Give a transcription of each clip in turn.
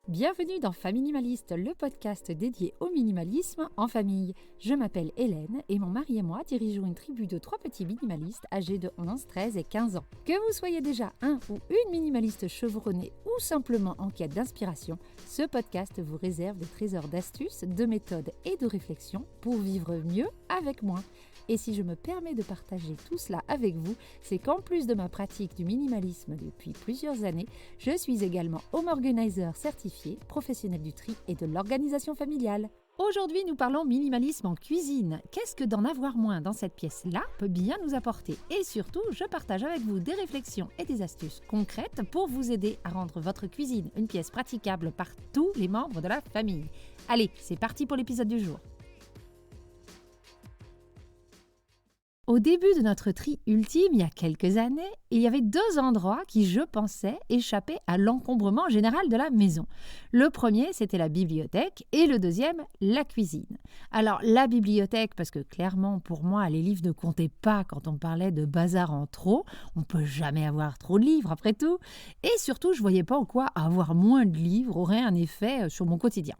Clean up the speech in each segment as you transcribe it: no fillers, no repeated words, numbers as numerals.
Bienvenue dans Faminimaliste, le podcast dédié au minimalisme en famille. Je m'appelle Hélène et mon mari et moi dirigeons une tribu de 3 petits minimalistes âgés de 11, 13 et 15 ans. Que vous soyez déjà un ou une minimaliste chevronnée ou simplement en quête d'inspiration, ce podcast vous réserve des trésors d'astuces, de méthodes et de réflexions pour vivre mieux avec moins. Et si je me permets de partager tout cela avec vous, c'est qu'en plus de ma pratique du minimalisme depuis plusieurs années, je suis également home organizer certifié, professionnel du tri et de l'organisation familiale. Aujourd'hui, nous parlons minimalisme en cuisine. Qu'est-ce que d'en avoir moins dans cette pièce-là peut bien nous apporter? Et surtout, je partage avec vous des réflexions et des astuces concrètes pour vous aider à rendre votre cuisine une pièce praticable par tous les membres de la famille. Allez, c'est parti pour l'épisode du jour. Au début de notre tri ultime, il y a quelques années, il y avait 2 endroits qui, je pensais, échappaient à l'encombrement général de la maison. Le premier, c'était la bibliothèque et le deuxième, la cuisine. Alors, la bibliothèque, parce que clairement, pour moi, les livres ne comptaient pas quand on parlait de bazar en trop. On ne peut jamais avoir trop de livres, après tout. Et surtout, je ne voyais pas en quoi avoir moins de livres aurait un effet sur mon quotidien.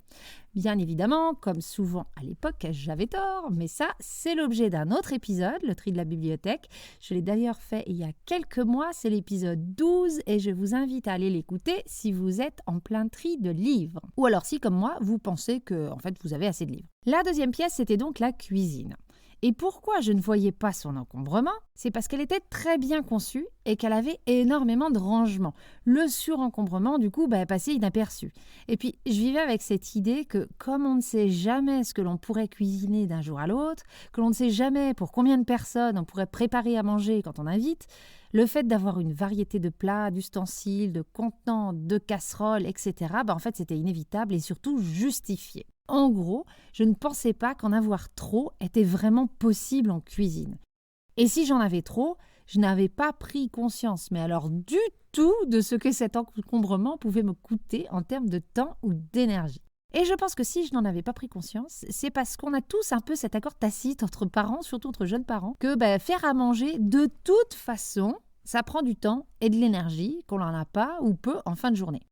Bien évidemment, comme souvent à l'époque, j'avais tort, mais ça, c'est l'objet d'un autre épisode, le tri de la bibliothèque. Je l'ai d'ailleurs fait il y a quelques mois, c'est l'épisode 12 et je vous invite à aller l'écouter si vous êtes en plein tri de livres. Ou alors si, comme moi, vous pensez que en fait, vous avez assez de livres. La deuxième pièce, c'était donc la cuisine. Et pourquoi je ne voyais pas son encombrement? C'est parce qu'elle était très bien conçue et qu'elle avait énormément de rangements. Le surencombrement, du coup, passait inaperçu. Et puis, je vivais avec cette idée que comme on ne sait jamais ce que l'on pourrait cuisiner d'un jour à l'autre, que l'on ne sait jamais pour combien de personnes on pourrait préparer à manger quand on invite, le fait d'avoir une variété de plats, d'ustensiles, de contenants, de casseroles, etc., en fait, c'était inévitable et surtout justifié. En gros, je ne pensais pas qu'en avoir trop était vraiment possible en cuisine. Et si j'en avais trop, je n'avais pas pris conscience, mais alors du tout, de ce que cet encombrement pouvait me coûter en termes de temps ou d'énergie. Et je pense que si je n'en avais pas pris conscience, c'est parce qu'on a tous un peu cet accord tacite entre parents, surtout entre jeunes parents, que faire à manger, de toute façon, ça prend du temps et de l'énergie qu'on n'en a pas ou peu en fin de journée.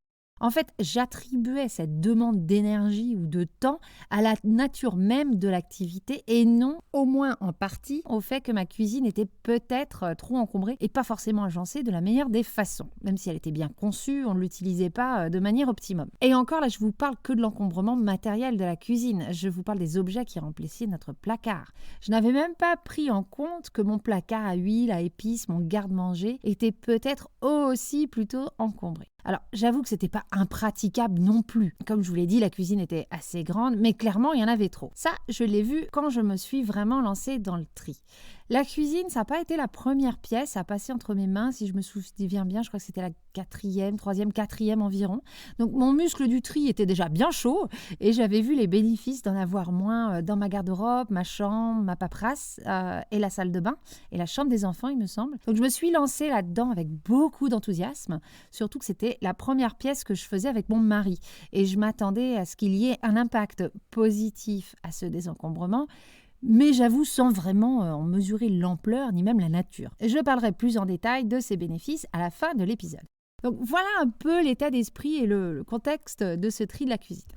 En fait, j'attribuais cette demande d'énergie ou de temps à la nature même de l'activité et non, au moins en partie, au fait que ma cuisine était peut-être trop encombrée et pas forcément agencée de la meilleure des façons. Même si elle était bien conçue, on ne l'utilisait pas de manière optimum. Et encore là, je vous parle que de l'encombrement matériel de la cuisine. Je vous parle des objets qui remplissaient notre placard. Je n'avais même pas pris en compte que mon placard à huile, à épices, mon garde-manger était peut-être aussi plutôt encombré. Alors, j'avoue que c'était pas impraticable non plus. Comme je vous l'ai dit, la cuisine était assez grande, mais clairement, il y en avait trop. Ça, je l'ai vu quand je me suis vraiment lancée dans le tri. La cuisine, ça n'a pas été la première pièce à passer entre mes mains, si je me souviens bien, je crois que c'était la 4e environ. Donc mon muscle du tri était déjà bien chaud et j'avais vu les bénéfices d'en avoir moins dans ma garde-robe, ma chambre, ma paperasse et la salle de bain et la chambre des enfants, il me semble. Donc je me suis lancée là-dedans avec beaucoup d'enthousiasme, surtout que c'était la première pièce que je faisais avec mon mari et je m'attendais à ce qu'il y ait un impact positif à ce désencombrement. Mais j'avoue sans vraiment en mesurer l'ampleur ni même la nature. Et je parlerai plus en détail de ces bénéfices à la fin de l'épisode. Donc voilà un peu l'état d'esprit et le contexte de ce tri de la cuisine.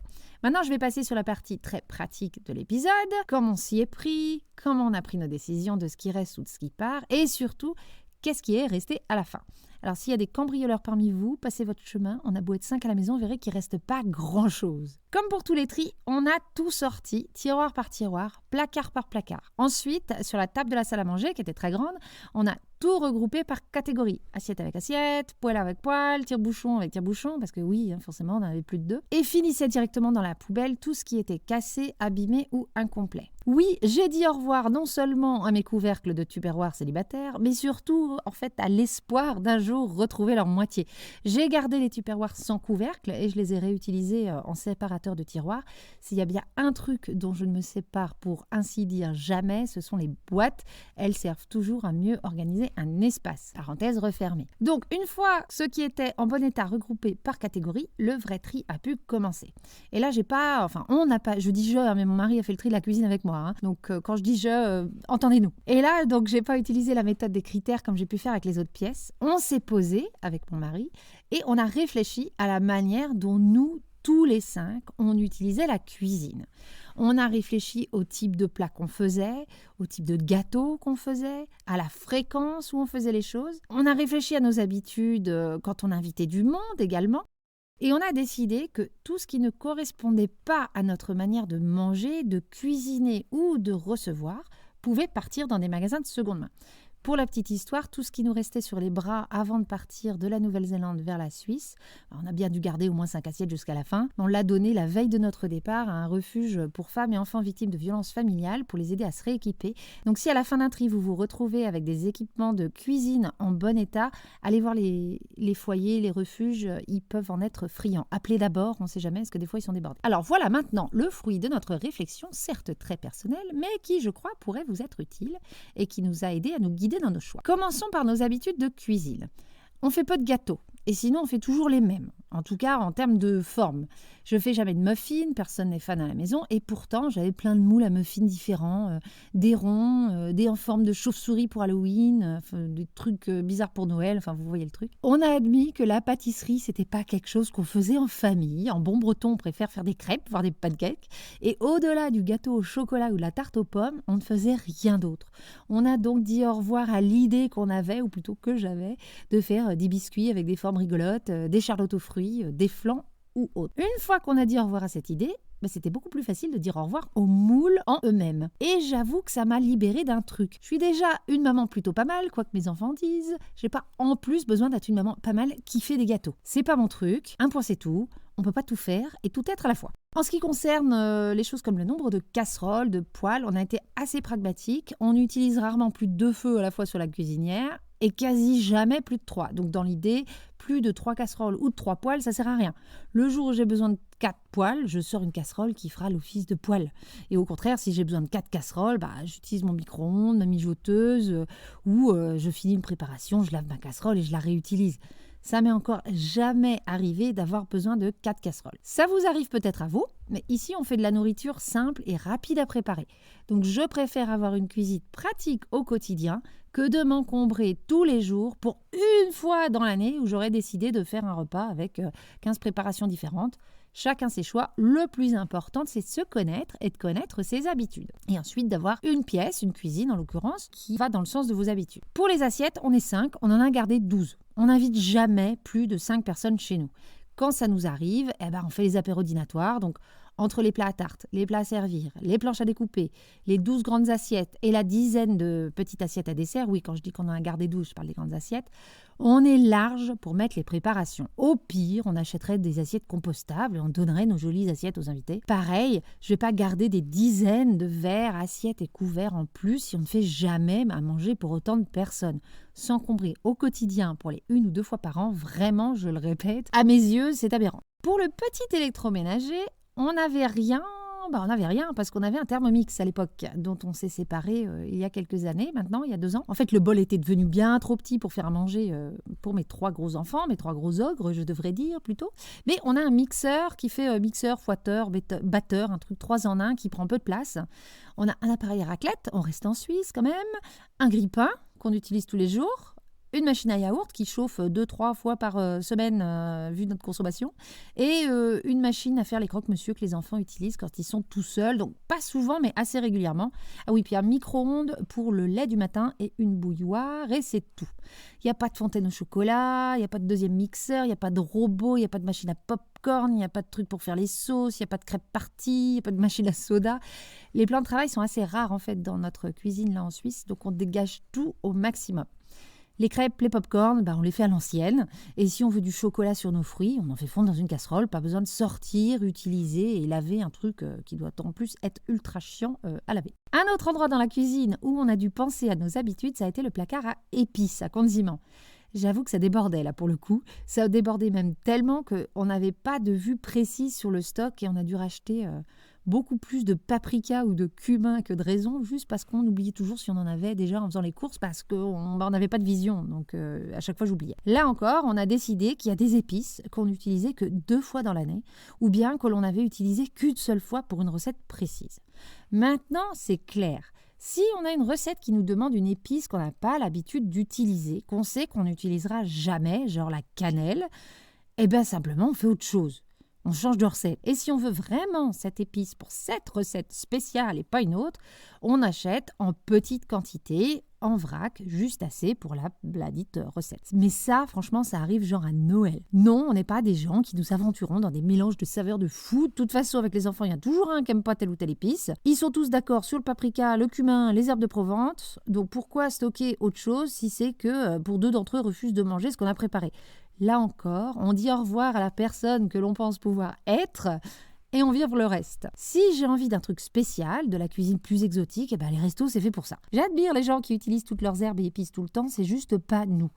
Maintenant, je vais passer sur la partie très pratique de l'épisode, comment on s'y est pris, comment on a pris nos décisions de ce qui reste ou de ce qui part, et surtout, qu'est-ce qui est resté à la fin. Alors, s'il y a des cambrioleurs parmi vous, passez votre chemin, on a beau être 5 à la maison, vous verrez qu'il ne reste pas grand-chose. Comme pour tous les tris, on a tout sorti, tiroir par tiroir, placard par placard. Ensuite, sur la table de la salle à manger, qui était très grande, on a tout regroupé par catégorie. Assiette avec assiette, poêle avec poêle, tire-bouchon avec tire-bouchon, parce que oui, forcément, on n'en avait plus de 2. Et finissait directement dans la poubelle tout ce qui était cassé, abîmé ou incomplet. Oui, j'ai dit au revoir non seulement à mes couvercles de tupperware célibataires, mais surtout, en fait, à l'espoir d'un jour retrouver leur moitié. J'ai gardé les tupperwares sans couvercle et je les ai réutilisés en séparateur de tiroirs. S'il y a bien un truc dont je ne me sépare pour ainsi dire jamais, ce sont les boîtes. Elles servent toujours à mieux organiser un espace. Parenthèse refermée. Donc, une fois ce qui était en bon état regroupé par catégorie, le vrai tri a pu commencer. Et là, on n'a pas, je dis je, mais mon mari a fait le tri de la cuisine avec moi. Donc, quand je dis je, entendez-nous. Et là, donc, j'ai pas utilisé la méthode des critères comme j'ai pu faire avec les autres pièces. On s'est posé avec mon mari et on a réfléchi à la manière dont nous tous les 5, on utilisait la cuisine. On a réfléchi au type de plat qu'on faisait, au type de gâteau qu'on faisait, à la fréquence où on faisait les choses. On a réfléchi à nos habitudes quand on invitait du monde également. Et on a décidé que tout ce qui ne correspondait pas à notre manière de manger, de cuisiner ou de recevoir pouvait partir dans des magasins de seconde main. Pour la petite histoire, tout ce qui nous restait sur les bras avant de partir de la Nouvelle-Zélande vers la Suisse, on a bien dû garder au moins 5 assiettes jusqu'à la fin. On l'a donné la veille de notre départ à un refuge pour femmes et enfants victimes de violences familiales pour les aider à se rééquiper. Donc si à la fin d'un tri, vous vous retrouvez avec des équipements de cuisine en bon état, allez voir les foyers, les refuges, ils peuvent en être friands. Appelez d'abord, on ne sait jamais, parce que des fois ils sont débordés. Alors voilà maintenant le fruit de notre réflexion, certes très personnelle, mais qui je crois pourrait vous être utile et qui nous a aidés à nous guider dans nos choix. Commençons par nos habitudes de cuisine. On fait peu de gâteaux, et sinon on fait toujours les mêmes, en tout cas en termes de forme. Je fais jamais de muffins, personne n'est fan à la maison, et pourtant j'avais plein de moules à muffins différents, des ronds, des en forme de chauve-souris pour Halloween, des trucs bizarres pour Noël, enfin vous voyez le truc. On a admis que la pâtisserie c'était pas quelque chose qu'on faisait en famille. En bon breton on préfère faire des crêpes, voire des pancakes, et au-delà du gâteau au chocolat ou de la tarte aux pommes, on ne faisait rien d'autre. On a donc dit au revoir à l'idée qu'on avait, ou plutôt que j'avais, de faire des biscuits avec des formes rigolotes, des charlottes aux fruits, des flans ou autres. Une fois qu'on a dit au revoir à cette idée, c'était beaucoup plus facile de dire au revoir aux moules en eux-mêmes. Et j'avoue que ça m'a libérée d'un truc. Je suis déjà une maman plutôt pas mal, quoi que mes enfants disent. J'ai pas en plus besoin d'être une maman pas mal qui fait des gâteaux. C'est pas mon truc, un point c'est tout. On peut pas tout faire et tout être à la fois. En ce qui concerne les choses comme le nombre de casseroles, de poêles, on a été assez pragmatique. On utilise rarement plus de 2 feux à la fois sur la cuisinière et quasi jamais plus de 3. Donc dans l'idée, plus de 3 casseroles ou de 3 poêles, ça sert à rien. Le jour où j'ai besoin de 4 poêles, je sors une casserole qui fera l'office de poêle. Et au contraire, si j'ai besoin de 4 casseroles, j'utilise mon micro-ondes, ma mijoteuse, ou je finis une préparation, je lave ma casserole et je la réutilise. Ça m'est encore jamais arrivé d'avoir besoin de 4 casseroles. Ça vous arrive peut-être à vous, mais ici on fait de la nourriture simple et rapide à préparer. Donc je préfère avoir une cuisine pratique au quotidien que de m'encombrer tous les jours pour une fois dans l'année où j'aurais décidé de faire un repas avec 15 préparations différentes. Chacun ses choix. Le plus important, c'est de se connaître et de connaître ses habitudes. Et ensuite d'avoir une pièce, une cuisine en l'occurrence, qui va dans le sens de vos habitudes. Pour les assiettes, on est 5, on en a gardé 12. On n'invite jamais plus de 5 personnes chez nous. Quand ça nous arrive, on fait les apéros dînatoires, donc entre les plats à tarte, les plats à servir, les planches à découper, les 12 grandes assiettes et la dizaine de petites assiettes à dessert, oui, quand je dis qu'on en a gardé 12, je parle des grandes assiettes, on est large pour mettre les préparations. Au pire, on achèterait des assiettes compostables et on donnerait nos jolies assiettes aux invités. Pareil, je ne vais pas garder des dizaines de verres, assiettes et couverts en plus si on ne fait jamais à manger pour autant de personnes. S'encombrer au quotidien pour les 1 ou 2 fois par an, vraiment, je le répète, à mes yeux, c'est aberrant. Pour le petit électroménager, on n'avait rien parce qu'on avait un Thermomix à l'époque dont on s'est séparés il y a quelques années maintenant, il y a 2 ans. En fait, le bol était devenu bien trop petit pour faire à manger pour mes 3 gros enfants, mes 3 gros ogres, je devrais dire plutôt. Mais on a un mixeur qui fait mixeur, fouetteur, batteur, un truc 3 en 1 qui prend peu de place. On a un appareil à raclette, on reste en Suisse quand même, un grille-pain qu'on utilise tous les jours, une machine à yaourt qui chauffe 2-3 fois par semaine vu notre consommation et une machine à faire les croque-monsieur que les enfants utilisent quand ils sont tout seuls, donc pas souvent mais assez régulièrement. Ah oui, puis un micro-ondes pour le lait du matin et une bouilloire et c'est tout. Il n'y a pas de fontaine au chocolat, il n'y a pas de deuxième mixeur, il n'y a pas de robot, il n'y a pas de machine à popcorn, il n'y a pas de truc pour faire les sauces, il n'y a pas de crêpes parties, il n'y a pas de machine à soda. Les plans de travail sont assez rares en fait dans notre cuisine là en Suisse, donc on dégage tout au maximum. Les crêpes, les pop-corn, on les fait à l'ancienne. Et si on veut du chocolat sur nos fruits, on en fait fondre dans une casserole. Pas besoin de sortir, utiliser et laver un truc qui doit en plus être ultra chiant à laver. Un autre endroit dans la cuisine où on a dû penser à nos habitudes, ça a été le placard à épices, à condiments. J'avoue que ça débordait là pour le coup. Ça débordait même tellement qu'on n'avait pas de vue précise sur le stock et on a dû racheter beaucoup plus de paprika ou de cumin que de raisins, juste parce qu'on oubliait toujours si on en avait déjà en faisant les courses, parce qu'on n'avait pas de vision, donc à chaque fois j'oubliais. Là encore, on a décidé qu'il y a des épices qu'on n'utilisait que 2 fois dans l'année, ou bien que l'on avait utilisé qu'une seule fois pour une recette précise. Maintenant, c'est clair. Si on a une recette qui nous demande une épice qu'on n'a pas l'habitude d'utiliser, qu'on sait qu'on n'utilisera jamais, genre la cannelle, simplement on fait autre chose. on change de recette. Et si on veut vraiment cette épice pour cette recette spéciale et pas une autre, on achète en petite quantité, en vrac, juste assez pour la dite recette. Mais ça, franchement, ça arrive genre à Noël. Non, on n'est pas des gens qui nous aventurons dans des mélanges de saveurs de fou. De toute façon, avec les enfants, il y a toujours un qui n'aime pas telle ou telle épice. Ils sont tous d'accord sur le paprika, le cumin, les herbes de Provence. Donc pourquoi stocker autre chose si c'est que pour 2 d'entre eux refusent de manger ce qu'on a préparé? Là encore, on dit au revoir à la personne que l'on pense pouvoir être et on vire pour le reste. Si j'ai envie d'un truc spécial, de la cuisine plus exotique, les restos, c'est fait pour ça. J'admire les gens qui utilisent toutes leurs herbes et épices tout le temps, c'est juste pas nous.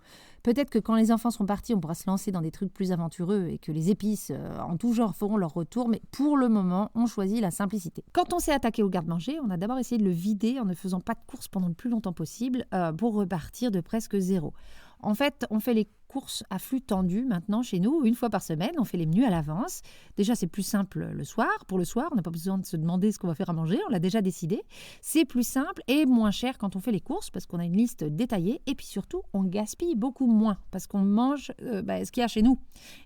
Peut-être que quand les enfants seront partis, on pourra se lancer dans des trucs plus aventureux et que les épices en tout genre feront leur retour, mais pour le moment, on choisit la simplicité. Quand on s'est attaqué au garde-manger, on a d'abord essayé de le vider en ne faisant pas de courses pendant le plus longtemps possible pour repartir de presque zéro. En fait, on fait les courses à flux tendu maintenant chez nous, 1 fois par semaine. On fait les menus à l'avance. Déjà, c'est plus simple le soir. Pour le soir, on n'a pas besoin de se demander ce qu'on va faire à manger. On l'a déjà décidé. C'est plus simple et moins cher quand on fait les courses parce qu'on a une liste détaillée. Et puis surtout, on gaspille beaucoup moins parce qu'on mange ce qu'il y a chez nous.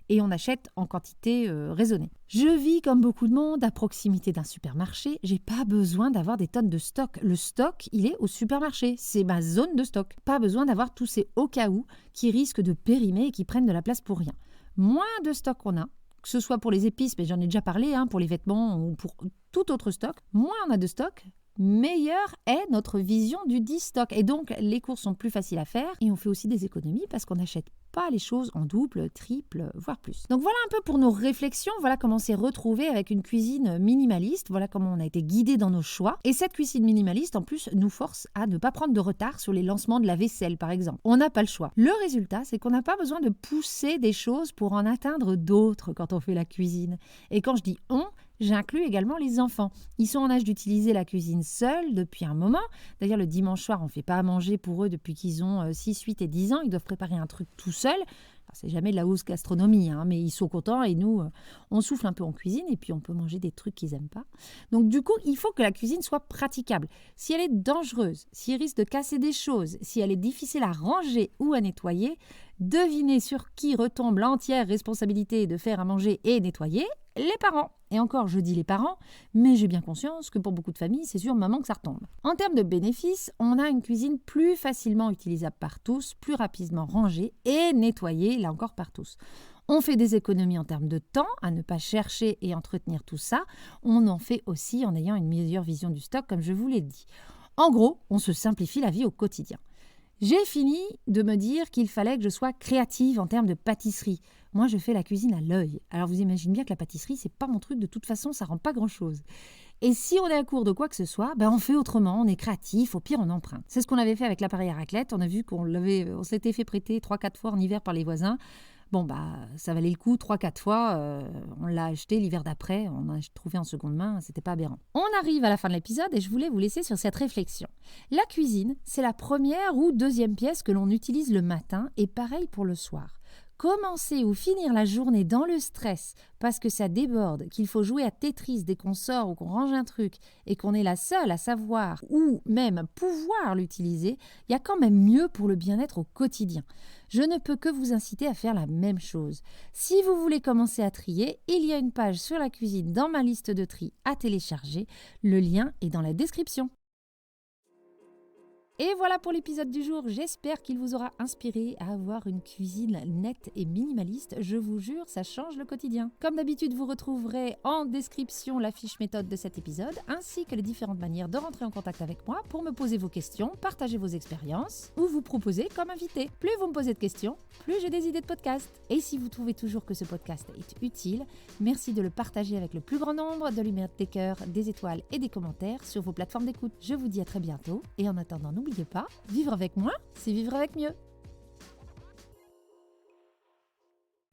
Et on achète en quantité raisonnée. Je vis comme beaucoup de monde à proximité d'un supermarché. J'ai pas besoin d'avoir des tonnes de stock. Le stock, il est au supermarché. C'est ma zone de stock. Pas besoin d'avoir tous ces au cas où qui risquent de périmer et qui prennent de la place pour rien. Moins de stock on a, que ce soit pour les épices, mais j'en ai déjà parlé, pour les vêtements ou pour tout autre stock, moins on a de stock, meilleure est notre vision du dit stock. Et donc, les courses sont plus faciles à faire et on fait aussi des économies parce qu'on n'achète pas les choses en double, triple, voire plus. Donc voilà un peu pour nos réflexions, voilà comment on s'est retrouvé avec une cuisine minimaliste, voilà comment on a été guidé dans nos choix. Et cette cuisine minimaliste, en plus, nous force à ne pas prendre de retard sur les lancements de la vaisselle, par exemple. On n'a pas le choix. Le résultat, c'est qu'on n'a pas besoin de pousser des choses pour en atteindre d'autres quand on fait la cuisine. Et quand je dis on, j'inclus également les enfants. Ils sont en âge d'utiliser la cuisine seuls depuis un moment. D'ailleurs, le dimanche soir, on ne fait pas à manger pour eux depuis qu'ils ont 6, 8 et 10 ans. Ils doivent préparer un truc tout seuls. C'est jamais de la hausse gastronomie, mais ils sont contents et nous, on souffle un peu en cuisine et puis on peut manger des trucs qu'ils n'aiment pas. Donc du coup, il faut que la cuisine soit praticable. Si elle est dangereuse, si elle risque de casser des choses, si elle est difficile à ranger ou à nettoyer, devinez sur qui retombe l'entière responsabilité de faire à manger et nettoyer? Les parents. Et encore, je dis les parents, mais j'ai bien conscience que pour beaucoup de familles, c'est sur maman que ça retombe. En termes de bénéfices, on a une cuisine plus facilement utilisable par tous, plus rapidement rangée et nettoyée, là encore par tous. On fait des économies en termes de temps, à ne pas chercher et entretenir tout ça. On en fait aussi en ayant une meilleure vision du stock, comme je vous l'ai dit. En gros, on se simplifie la vie au quotidien. J'ai fini de me dire qu'il fallait que je sois créative en termes de pâtisserie. Moi, je fais la cuisine à l'œil. Alors, vous imaginez bien que la pâtisserie, c'est pas mon truc. De toute façon, ça rend pas grand-chose. Et si on est à court de quoi que ce soit, on fait autrement, on est créatif, au pire, on emprunte. C'est ce qu'on avait fait avec l'appareil à raclette. On a vu on s'était fait prêter 3-4 fois en hiver par les voisins. Ça valait le coup 3-4 fois. On l'a acheté l'hiver d'après. On a trouvé en seconde main. C'était pas aberrant. On arrive à la fin de l'épisode et je voulais vous laisser sur cette réflexion. La cuisine, c'est la première ou deuxième pièce que l'on utilise le matin et pareil pour le soir. Commencer ou finir la journée dans le stress parce que ça déborde, qu'il faut jouer à Tetris dès qu'on sort ou qu'on range un truc et qu'on est la seule à savoir ou même pouvoir l'utiliser, il y a quand même mieux pour le bien-être au quotidien. Je ne peux que vous inciter à faire la même chose. Si vous voulez commencer à trier, il y a une page sur la cuisine dans ma liste de tri à télécharger. Le lien est dans la description. Et voilà pour l'épisode du jour, j'espère qu'il vous aura inspiré à avoir une cuisine nette et minimaliste. Je vous jure, ça change le quotidien. Comme d'habitude, vous retrouverez en description la fiche méthode de cet épisode, ainsi que les différentes manières de rentrer en contact avec moi pour me poser vos questions, partager vos expériences ou vous proposer comme invité. Plus vous me posez de questions, plus j'ai des idées de podcast. Et si vous trouvez toujours que ce podcast est utile, merci de le partager avec le plus grand nombre, de lui mettre des cœurs, des étoiles et des commentaires sur vos plateformes d'écoute. Je vous dis à très bientôt et en attendant, n'oubliez pas, vivre avec moins, c'est vivre avec mieux.